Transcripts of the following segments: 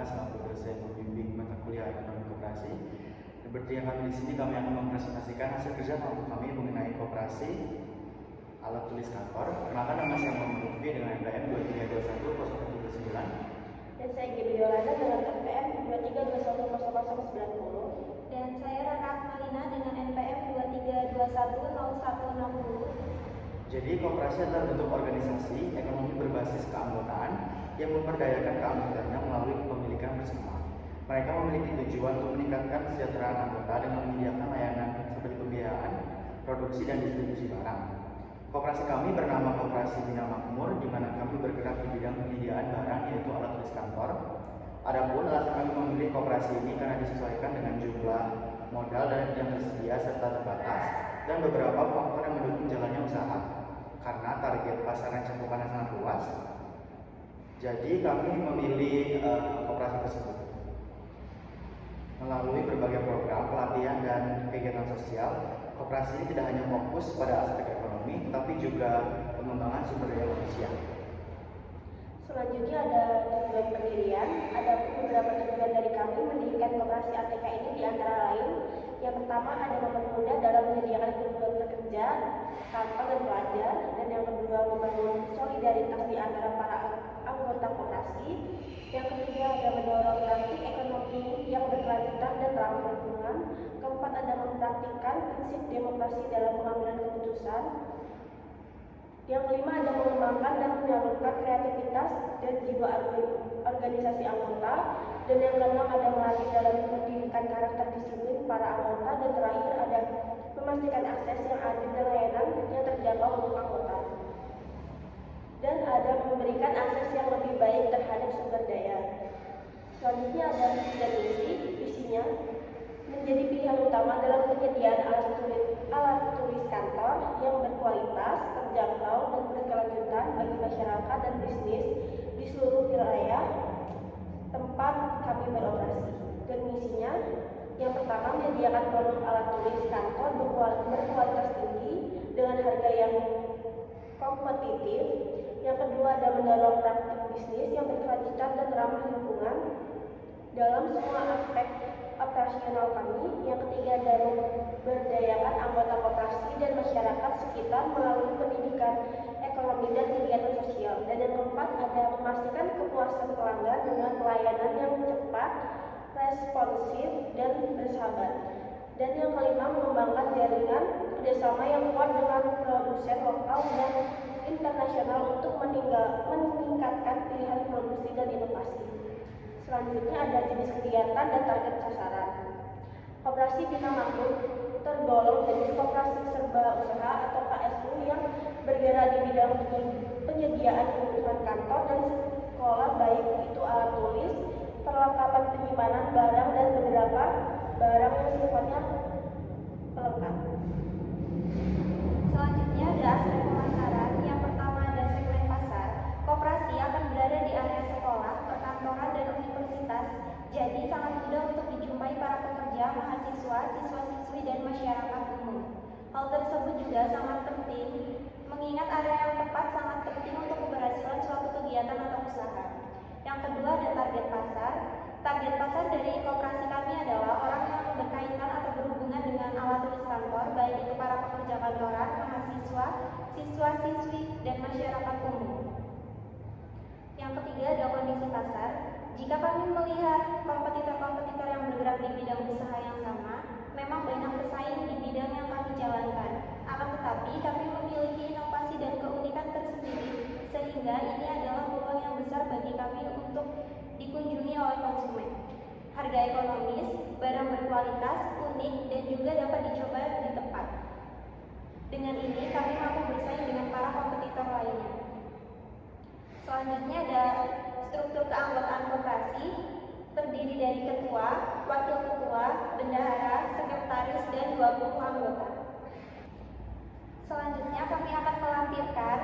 selaku dosen pembimbing mata kuliah Ekonomi Koperasi. Seperti yang kami di sini, kami akan mempresentasikan hasil kerja kelompok kami mengenai koperasi alat tulis kantor. Perkenalkan, nama saya Muhammad Lutfi dengan NPM 23210179. Dan saya Gibi Yolanda dengan NPM 23210090. Dan saya Rana Akmalina dengan NPM 23210160. Jadi, koperasi adalah bentuk organisasi ekonomi berbasis keanggotaan yang memberdayakan keanggotanya melalui kepemilikan bersama. Mereka memiliki tujuan untuk meningkatkan kesejahteraan anggota dengan menyediakan layanan seperti pembiayaan, produksi, dan distribusi barang. Koperasi kami bernama Koperasi Bina Makmur, di mana kami bergerak di bidang penyediaan barang, yaitu alat tulis kantor. Adapun alasan kami memilih koperasi ini karena disesuaikan dengan jumlah modal dan yang tersedia serta terbatas, dan beberapa faktor yang mendukung jalannya usaha. Karena target pasaran cakupannya sangat luas, jadi kami memilih koperasi tersebut. Melalui berbagai program pelatihan dan kegiatan sosial, koperasi ini tidak hanya fokus pada aspek ekonomi, tetapi juga pengembangan sumber daya manusia. Selanjutnya ada tujuan pendirian. Ada beberapa tujuan dari kami mendirikan koperasi ATK ini, di antara lain: yang pertama ada mempermudah dalam menyediakan kebutuhan pekerja, kantor, dan pelajar. Dan yang kedua, membangun solidaritas di antara para anggota koperasi. Yang ketiga ada mendorong praktik ekonomi yang berkelanjutan dan ramah lingkungan. Keempat ada mempraktikkan prinsip demokrasi dalam pengambilan keputusan. Yang kelima ada mengembangkan dan menyalurkan kreativitas dan jiwa organisasi anggota. Dan yang keenam ada melatih dalam pendidikan karakter disiplin para anggota. Dan terakhir ada memastikan akses yang adil dan layanan yang terjangkau untuk anggota. Dan ada memberikan akses yang lebih baik terhadap sumber daya. Selanjutnya ada visi dan misi. Visinya menjadi pilihan utama dalam penyediaan alat tulis kantor yang berkualitas, terjangkau, dan berkelanjutan bagi masyarakat dan bisnis di seluruh wilayah tempat kami beroperasi. Dan misinya, yang pertama, menyediakan produk alat tulis kantor berkualitas tinggi dengan harga yang kompetitif. Yang kedua ada mendorong praktik bisnis yang berkelanjutan dan ramah lingkungan dalam semua aspek operasional kami. Yang ketiga ada memberdayakan anggota koperasi dan masyarakat sekitar melalui pendidikan ekonomi dan kegiatan sosial. Dan yang keempat ada memastikan kepuasan pelanggan dengan pelayanan yang cepat, responsif, dan bersahabat. Dan yang kelima, mengembangkan jaringan kerjasama yang kuat dengan produsen lokal dan internasional untuk meningkatkan pilihan produksi dan inovasi. Selanjutnya ada jenis kegiatan dan target sasaran. Koperasi Bina Makmur tergolong jenis koperasi serba usaha atau KSU yang bergerak di bidang penyediaan kebutuhan kantor dan sekolah, baik itu alat tulis, perlengkapan penyimpanan barang, dan beberapa barang yang sifatnya pelengkap. Selanjutnya ada aspek pemasaran. Yang pertama ada segmen pasar. Koperasi akan berada di area sekolah, perkantoran, dan universitas. Jadi sangat mudah untuk dijumpai para pekerja, mahasiswa, siswa-siswi, dan masyarakat umum. Hal tersebut juga sangat penting, mengingat area yang tepat sangat penting untuk keberhasilan suatu kegiatan atau usaha. Yang kedua ada target pasar. Target pasar dari koperasi kami adalah orang yang berkaitan atau berhubungan dengan alat tulis kantor, baik itu para pekerja kantoran, mahasiswa, siswa-siswi, dan masyarakat umum. Yang ketiga ada kondisi pasar. Jika kami melihat kompetitor-kompetitor yang bergerak di bidang usaha yang sama, memang banyak pesaing di bidang yang kami jalankan. Akan tetapi kami memiliki inovasi dan keunikan tersendiri, sehingga ini adalah peluang yang besar bagi kami untuk dikunjungi oleh konsumen. Harga ekonomis, barang berkualitas, unik, dan juga dapat dicoba di tempat. Dengan ini kami mampu bersaing dengan para kompetitor lainnya. Selanjutnya ada struktur keanggotaan koperasi, terdiri dari ketua, wakil ketua, bendahara, sekretaris, dan 20 anggota. Selanjutnya kami akan melampirkan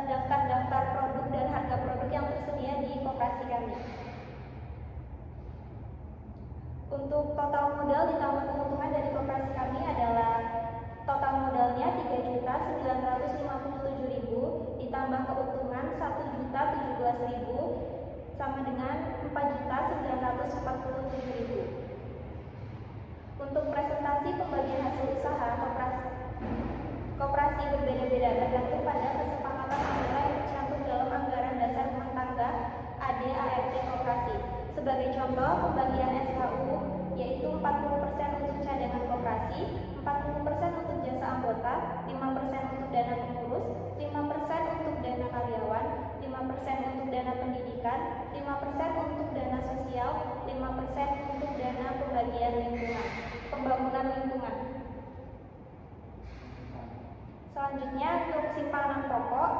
daftar-daftar produk dan harga produk yang tersedia di koperasi kami. Untuk total modal ditambah keuntungan dari koperasi kami adalah total modalnya 3.957.000 ditambah keuntungan 1.017.000 sama dengan 4.000 247.000. Untuk presentasi pembagian hasil usaha koperasi berbeda-beda tergantung pada kesepakatan anggota yang tercantum dalam anggaran dasar rumah tangga AD/ART koperasi. Sebagai contoh, pembagian SHU yaitu 40% untuk cadangan koperasi, 40% untuk jasa anggota, 5% untuk dana pengurus, 5% untuk dana karyawan, 5% untuk dana pendidikan, 5% untuk dana sosial, 5% untuk dana pembangunan lingkungan. Selanjutnya untuk simpanan pokok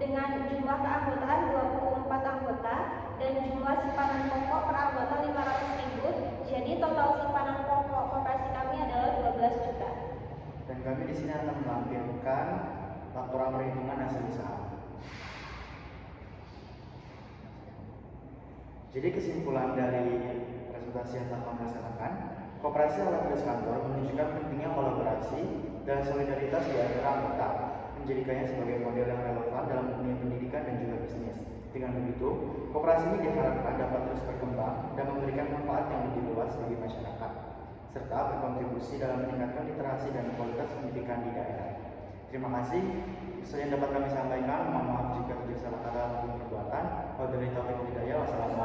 dengan jumlah keanggotaan 24 anggota dan jumlah simpanan pokok per anggota 500.000. Jadi total simpanan pokok koperasi kami adalah 12 juta. Dan kami di sini akan melampirkan laporan perhitungan hasil usaha. Jadi kesimpulan dari presentasi yang telah kami laksanakan, Koperasi Alat Tulis Kantor menunjukkan pentingnya kolaborasi dan solidaritas di antara anggota, menjadikannya sebagai model yang relevan dalam dunia pendidikan dan juga bisnis. Dengan begitu, koperasi ini diharapkan dapat terus berkembang dan memberikan manfaat yang lebih luas bagi masyarakat, serta berkontribusi dalam meningkatkan literasi dan kualitas pendidikan di daerah. Terima kasih. Itu saja yang dapat kami sampaikan. Mohon maaf jika terjadi salah kata maupun perbuatan. Wabillahi taufiq wal hidayah. Wassalamualaikum.